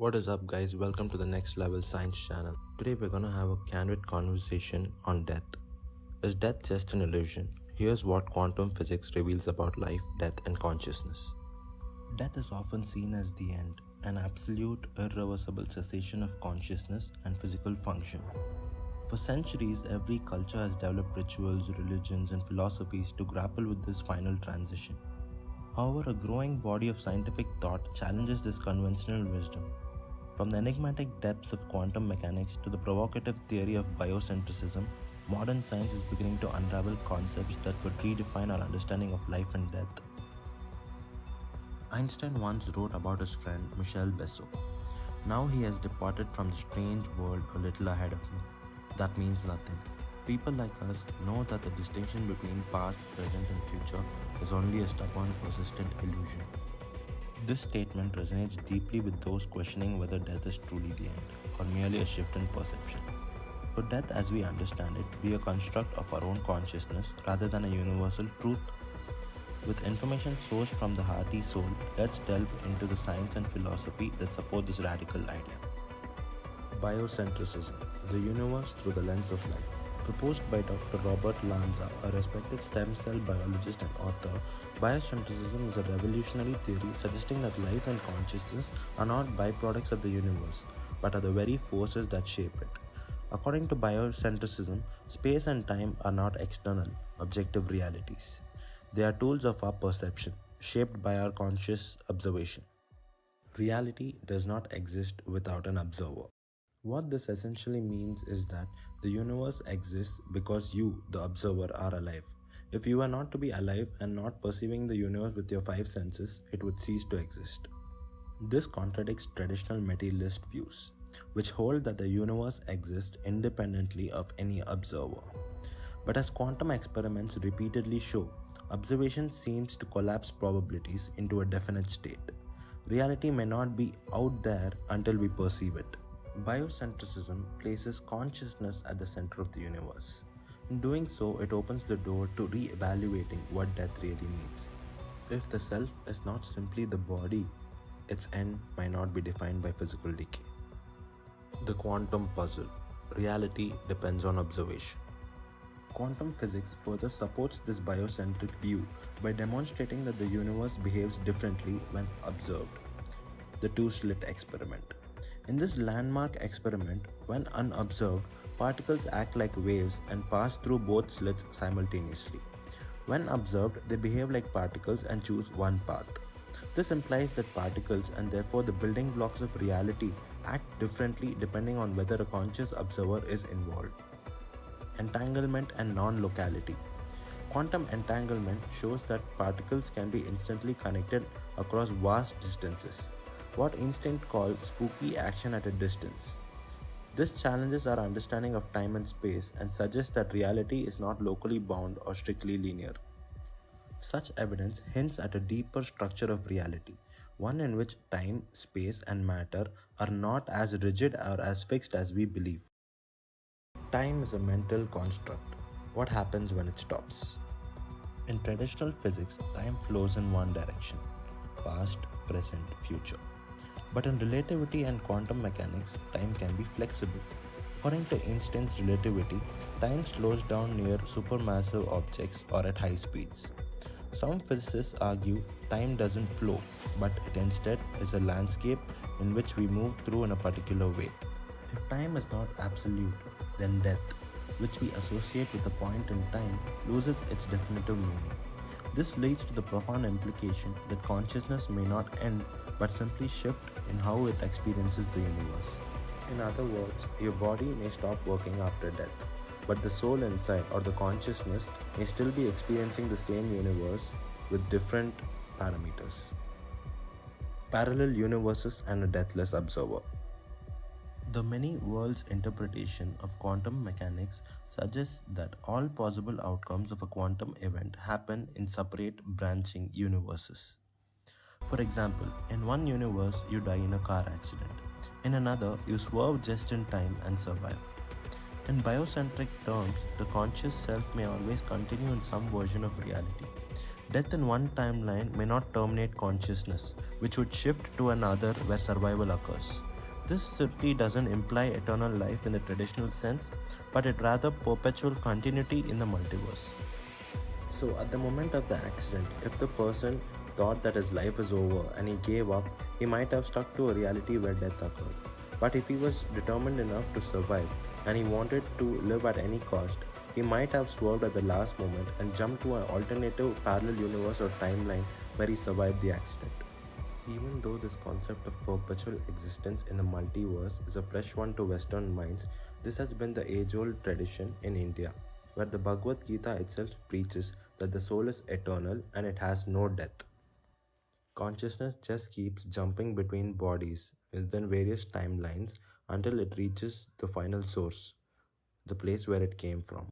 What is up, guys? Welcome to the Next Level Science channel. Today we're gonna have a candid conversation on death. Is death just an illusion? Here's what quantum physics reveals about life, death, and consciousness. Death is often seen as the end, an absolute, irreversible cessation of consciousness and physical function. For centuries, every culture has developed rituals, religions, and philosophies to grapple with this final transition. However, a growing body of scientific thought challenges this conventional wisdom. From the enigmatic depths of quantum mechanics to the provocative theory of biocentrism, modern science is beginning to unravel concepts that could redefine our understanding of life and death. Einstein once wrote about his friend Michel Besso. Now he has departed from the strange world a little ahead of me. That means nothing. People like us know that the distinction between past, present, and future is only a stubborn, persistent illusion. This statement resonates deeply with those questioning whether death is truly the end or merely a shift in perception. Could death as we understand it be a construct of our own consciousness rather than a universal truth? With information sourced from the hearty soul, let's delve into the science and philosophy that support this radical idea. Biocentrism, the universe through the lens of life. Proposed by Dr. Robert Lanza, a respected stem cell biologist and author, biocentrism is a revolutionary theory suggesting that life and consciousness are not byproducts of the universe, but are the very forces that shape it. According to biocentrism, space and time are not external, objective realities. They are tools of our perception, shaped by our conscious observation. Reality does not exist without an observer. What this essentially means is that the universe exists because you, the observer, are alive. If you were not to be alive and not perceiving the universe with your five senses, it would cease to exist. This contradicts traditional materialist views, which hold that the universe exists independently of any observer. But as quantum experiments repeatedly show, observation seems to collapse probabilities into a definite state. Reality may not be out there until we perceive it. Biocentrism places consciousness at the center of the universe. In doing so, it opens the door to re-evaluating what death really means. If the self is not simply the body, its end might not be defined by physical decay. The quantum puzzle. Reality depends on observation. Quantum physics further supports this biocentric view by demonstrating that the universe behaves differently when observed. The two-slit experiment. In this landmark experiment, when unobserved, particles act like waves and pass through both slits simultaneously. When observed, they behave like particles and choose one path. This implies that particles, and therefore the building blocks of reality, act differently depending on whether a conscious observer is involved. Entanglement and non-locality. Quantum entanglement shows that particles can be instantly connected across vast distances, what Einstein called spooky action at a distance. This challenges our understanding of time and space and suggests that reality is not locally bound or strictly linear. Such evidence hints at a deeper structure of reality, one in which time, space, and matter are not as rigid or as fixed as we believe. Time is a mental construct. What happens when it stops? In traditional physics, time flows in one direction: past, present, future. But in relativity and quantum mechanics, time can be flexible. According to Einstein's relativity, time slows down near supermassive objects or at high speeds. Some physicists argue time doesn't flow, but it instead is a landscape in which we move through in a particular way. If time is not absolute, then death, which we associate with a point in time, loses its definitive meaning. This leads to the profound implication that consciousness may not end but simply shift in how it experiences the universe. In other words, your body may stop working after death, but the soul inside, or the consciousness, may still be experiencing the same universe with different parameters. Parallel universes and a deathless observer. The many worlds interpretation of quantum mechanics suggests that all possible outcomes of a quantum event happen in separate branching universes. For example, in one universe you die in a car accident. In another, you swerve just in time and survive. In biocentric terms, the conscious self may always continue in some version of reality. Death in one timeline may not terminate consciousness, which would shift to another where survival occurs. This certainly doesn't imply eternal life in the traditional sense, but it rather perpetual continuity in the multiverse. So, at the moment of the accident, if the person thought that his life is over and he gave up, he might have stuck to a reality where death occurred. But if he was determined enough to survive and he wanted to live at any cost, he might have swerved at the last moment and jumped to an alternative parallel universe or timeline where he survived the accident. Even though this concept of perpetual existence in the multiverse is a fresh one to Western minds, this has been the age old tradition in India, where the Bhagavad Gita itself preaches that the soul is eternal and it has no death. Consciousness just keeps jumping between bodies within various timelines until it reaches the final source, the place where it came from.